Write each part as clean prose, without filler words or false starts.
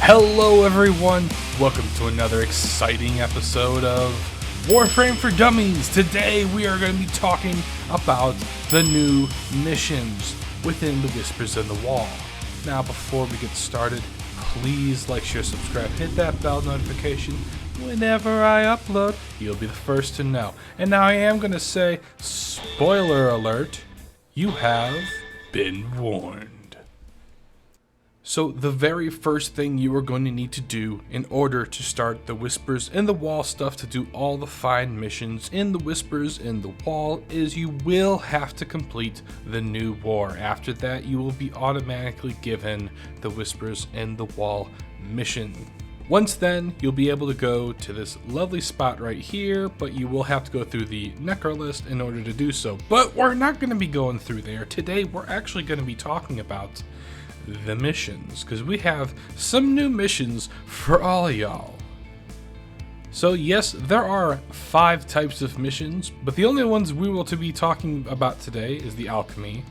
Hello everyone, welcome to another exciting episode of Warframe for Dummies. Today we are going to be talking about the new missions within the Whispers in the Wall. Now before we get started, please like, share, subscribe, hit that bell notification. Whenever I upload, you'll be the first to know. And now I am going to say, spoiler alert, you have been warned. So the very first thing you are going to need to do in order to start the Whispers in the Wall stuff, to do all the fine missions in the Whispers in the Wall, is you will have to complete the new war. After that, you will be automatically given the Whispers in the Wall mission. Once then, you'll be able to go to this lovely spot right here, but you will have to go through the Necro list in order to do so. But we're not going to be going through there. Today, we're actually going to be talking about the missions, because we have some new missions for all y'all. So yes, there are 5 types of missions, but the only ones we will to be talking about today is the Alchemy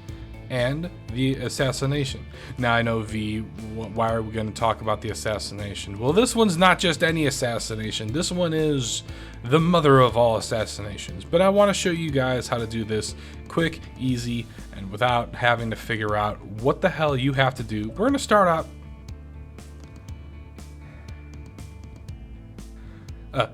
and the Assassination. Now I know why are we going to talk about the Assassination? Well, this one's not just any assassination. This one is the mother of all assassinations. But I want to show you guys how to do this quick, easy, and without having to figure out what the hell you have to do. We're going to start out.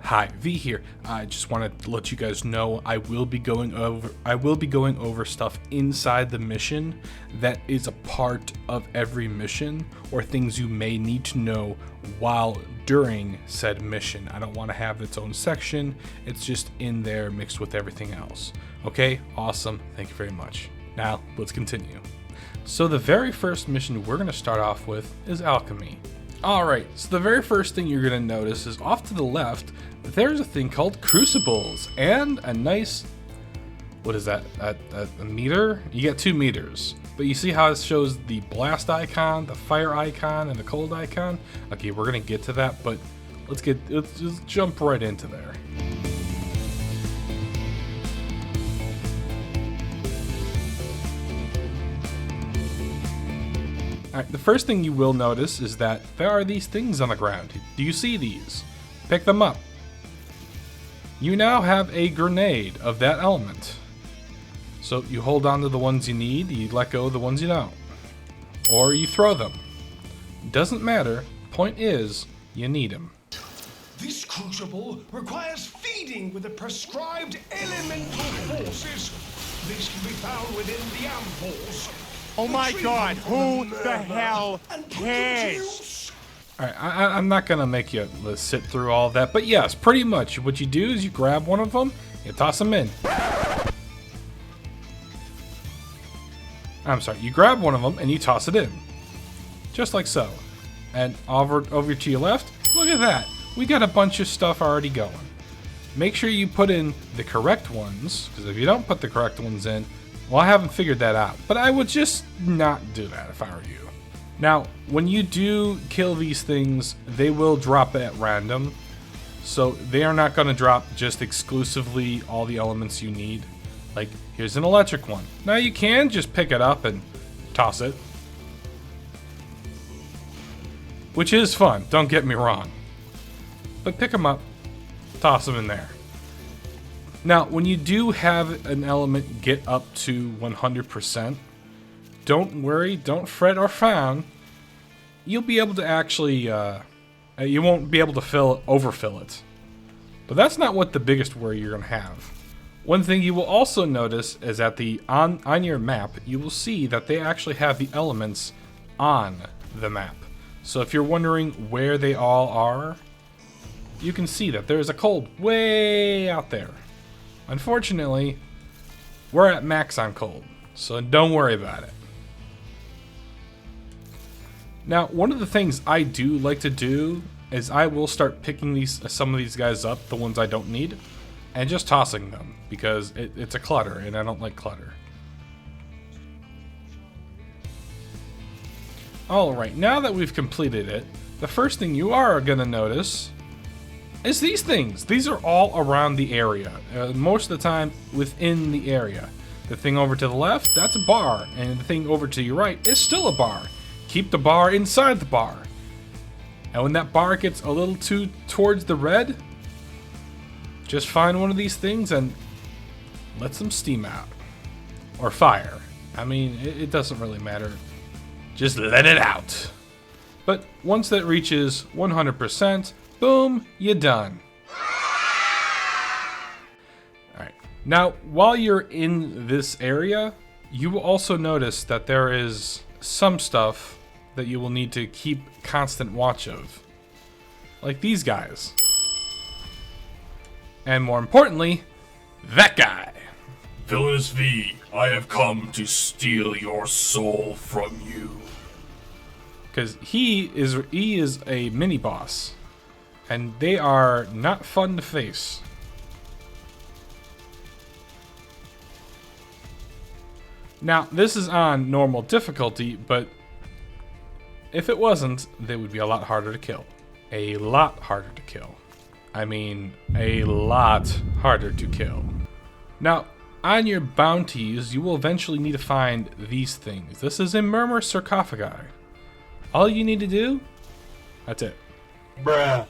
Hi, V here. I just wanted to let you guys know I will be going over stuff inside the mission that is a part of every mission, or things you may need to know while during said mission. I don't want to have its own section. It's just in there mixed with everything else. Okay, awesome. Thank you very much. Now, let's continue. So the very first mission we're going to start off with is Alchemy. Alright, so the very first thing you're going to notice is off to the left, there's a thing called Crucibles, and a nice, what is that, a meter? You get 2 meters, but you see how it shows the blast icon, the fire icon, and the cold icon? Okay, we're going to get to that, but let's just jump right into there. Alright, the first thing you will notice is that there are these things on the ground. Do you see these? Pick them up. You now have a grenade of that element. So you hold on to the ones you need, you let go of the ones you don't. Or you throw them. Doesn't matter. Point is, you need them. This crucible requires feeding with the prescribed elemental forces. This can be found within the ampoules. Oh my god, who the hell cares? Alright, I'm not gonna make you sit through all that, but yes, pretty much what you do is you grab one of them, you toss them in. I'm sorry, you grab one of them and you toss it in. Just like so. And over to your left, look at that. We got a bunch of stuff already going. Make sure you put in the correct ones, because if you don't put the correct ones in, well, I haven't figured that out, but I would just not do that if I were you. Now, when you do kill these things, they will drop at random, so they are not going to drop just exclusively all the elements you need. Like, here's an electric one. Now, you can just pick it up and toss it, which is fun, don't get me wrong. But pick them up, toss them in there. Now, when you do have an element get up to 100%, don't worry, don't fret or frown. You'll be able to actually, you won't be able to overfill it. But that's not what the biggest worry you're going to have. One thing you will also notice is that on your map, you will see that they actually have the elements on the map. So if you're wondering where they all are, you can see that there's a cold way out there. Unfortunately, we're at max on cold, so don't worry about it. Now, one of the things I do like to do is I will start picking some of these guys up, the ones I don't need, and just tossing them, because it's a clutter, and I don't like clutter. Alright, now that we've completed it, the first thing you are going to notice is these things. These are all around the area, most of the time within the area. The thing over to the left, that's a bar. And the thing over to your right is still a bar. Keep the bar inside the bar. And when that bar gets a little too towards the red, just find one of these things and let some steam out. Or fire. I mean, it doesn't really matter. Just let it out. But once that reaches 100%, boom, you're done. Alright. Now, while you're in this area, you will also notice that there is some stuff that you will need to keep constant watch of. Like these guys. And more importantly, that guy. Villainous V, I have come to steal your soul from you. Because he is a mini boss, and they are not fun to face. Now, this is on normal difficulty, but if it wasn't, they would be a lot harder to kill. A lot harder to kill. I mean, a lot harder to kill. Now, on your bounties, you will eventually need to find these things. This is in Murmur Sarchophage. All you need to do, that's it. Bruh.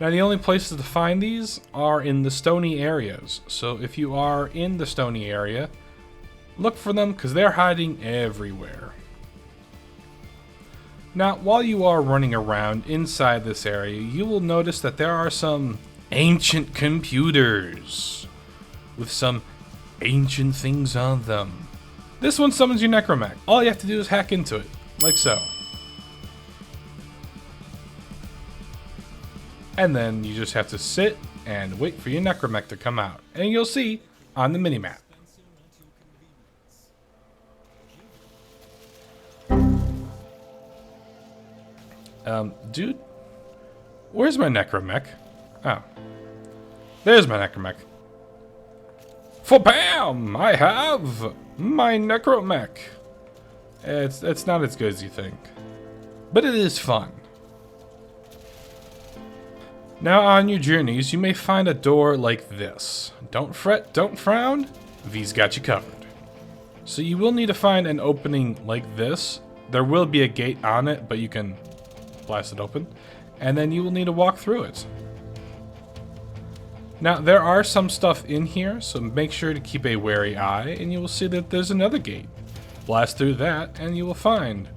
Now, the only places to find these are in the stony areas. So if you are in the stony area, look for them because they're hiding everywhere. Now, while you are running around inside this area, you will notice that there are some ancient computers with some ancient things on them. This one summons your Necro-Mech. All you have to do is hack into it, like so. And then you just have to sit and wait for your Necro-Mech to come out. And you'll see on the minimap. Dude, where's my Necro-Mech? Oh, there's my Necro-Mech. For bam! I have my Necro-Mech. It's not as good as you think, but it is fun. Now on your journeys, you may find a door like this. Don't fret, don't frown, V's got you covered. So you will need to find an opening like this. There will be a gate on it, but you can blast it open. And then you will need to walk through it. Now there are some stuff in here, so make sure to keep a wary eye, and you will see that there's another gate. Blast through that, and you will find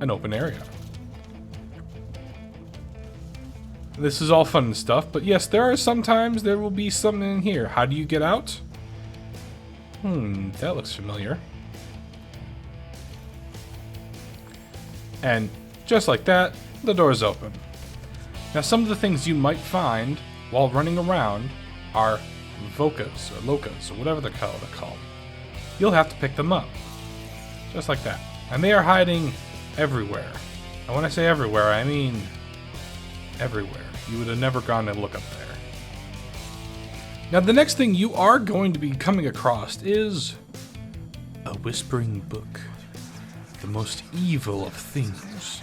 an open area. This is all fun and stuff, but yes, there are sometimes there will be something in here. How do you get out? That looks familiar. And just like that, the door's open. Now some of the things you might find while running around are Vocas or Locas or whatever they're called. You'll have to pick them up. Just like that. And they are hiding everywhere. And when I say everywhere, I mean everywhere. You would have never gone and look up there. Now the next thing you are going to be coming across is a whispering book. The most evil of things.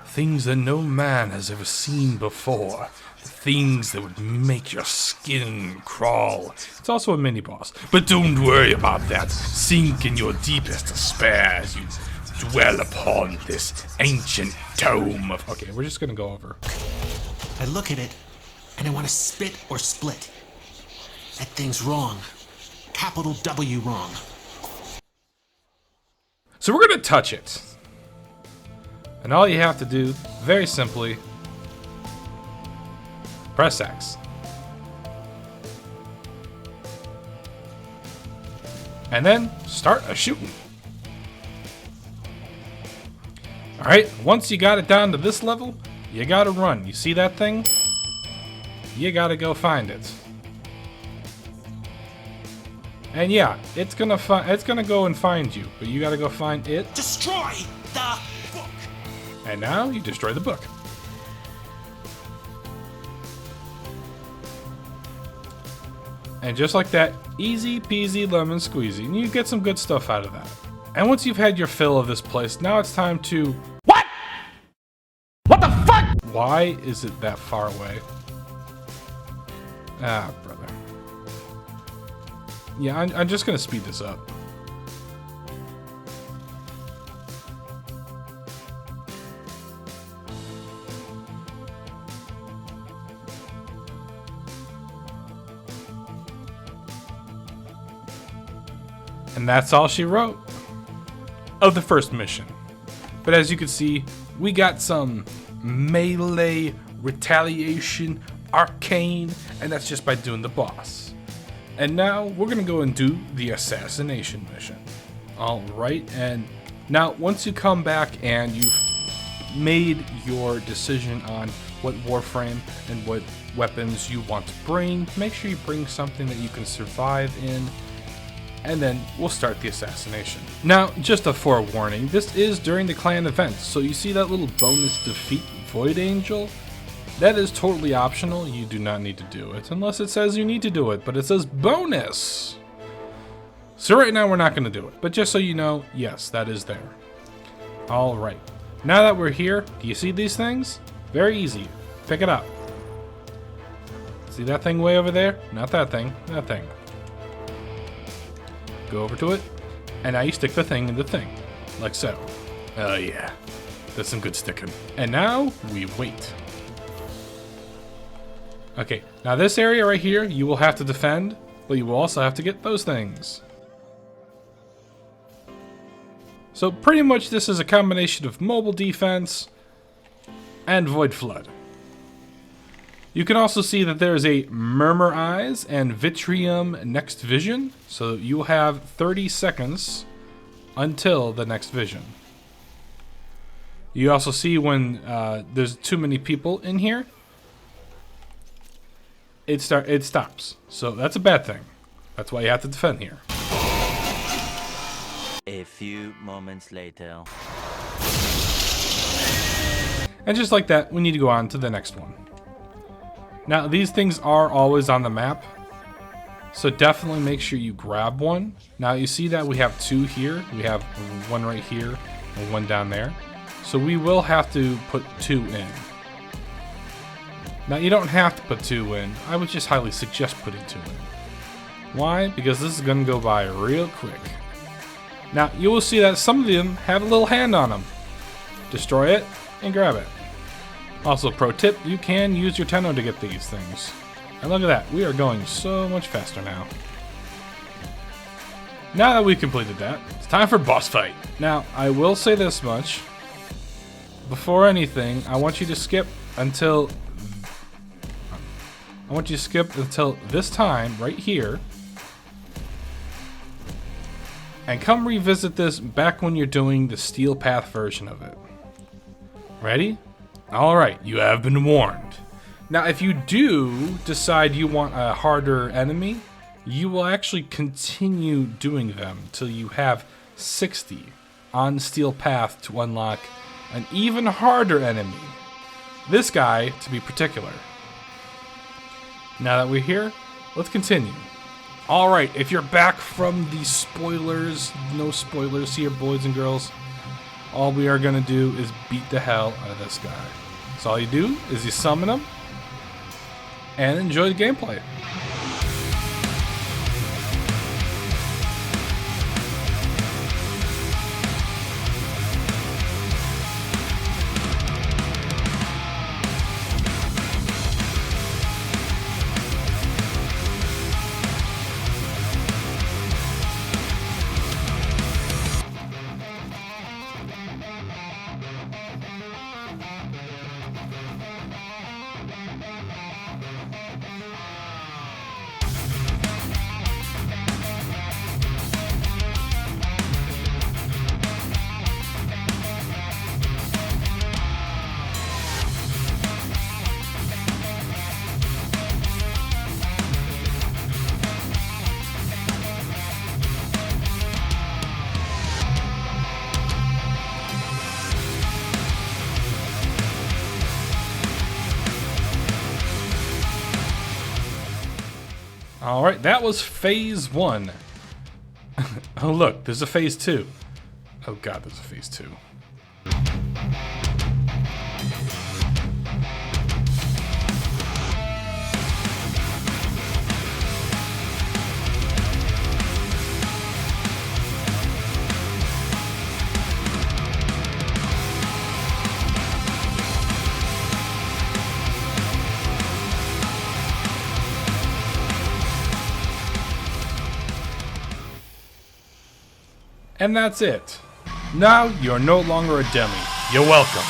Things that no man has ever seen before. Things that would make your skin crawl. It's also a mini-boss. But don't worry about that. Sink in your deepest despair as you dwell upon this ancient tome of... Okay, we're just gonna go over. I look at it, and I want to spit or split. That thing's wrong. Capital W wrong. So we're gonna touch it. And all you have to do, very simply, press X. And then start a shooting. Alright, once you got it down to this level, you gotta run. You see that thing? You gotta go find it. And yeah, it's gonna go and find you, but you gotta go find it. Destroy the book! And now you destroy the book. And just like that, easy peasy lemon squeezy, and you get some good stuff out of that. And once you've had your fill of this place, now it's time to... What? What the fuck? Why is it that far away? Ah, brother. Yeah, I'm just gonna speed this up. And that's all she wrote of the first mission. But as you can see, we got some melee, retaliation, arcane, and that's just by doing the boss. And now we're gonna go and do the assassination mission. Alright, and now once you come back and you've made your decision on what Warframe and what weapons you want to bring, make sure you bring something that you can survive in, and then we'll start the assassination. Now, just a forewarning, this is during the clan event, so you see that little bonus defeat Void Angel? That is totally optional. You do not need to do it unless it says you need to do it, but it says bonus. So right now we're not going to do it, but just so you know, yes, that is there. All right. Now that we're here, do you see these things? Very easy. Pick it up. See that thing way over there? Not that thing, that thing. Go over to it, and now you stick the thing in the thing, like so. Oh yeah, that's some good sticking. And now we wait. Okay, now this area right here, you will have to defend, but you will also have to get those things. So pretty much this is a combination of mobile defense and Void Flood. You can also see that there is a Murmur Eyes and Vitrium Next Vision, so you will have 30 seconds until the next vision. You also see when there's too many people in here, it stops. So that's a bad thing. That's why you have to defend here. A few moments later. And just like that, we need to go on to the next one. Now, these things are always on the map, so definitely make sure you grab one. Now, you see that we have two here. We have one right here and one down there. So we will have to put two in. Now, you don't have to put two in. I would just highly suggest putting two in. Why? Because this is going to go by real quick. Now, you will see that some of them have a little hand on them. Destroy it and grab it. Also, pro tip, you can use your Tenno to get these things. And look at that, we are going so much faster now. Now that we've completed that, it's time for boss fight. Now, I will say this much. Before anything, I want you to skip until this time, right here. And come revisit this back when you're doing the Steelpath version of it. Ready? Alright, you have been warned. Now, if you do decide you want a harder enemy, you will actually continue doing them till you have 60 on Steelpath to unlock an even harder enemy. This guy, to be particular. Now that we're here, let's continue. Alright, if you're back from the spoilers, no spoilers here, boys and girls. All we are going to do is beat the hell out of this guy. So all you do is you summon him and enjoy the gameplay. Alright, that was phase 1. Oh look, there's a phase 2. Oh god, there's a phase 2. And that's it. Now you're no longer a demi. You're welcome.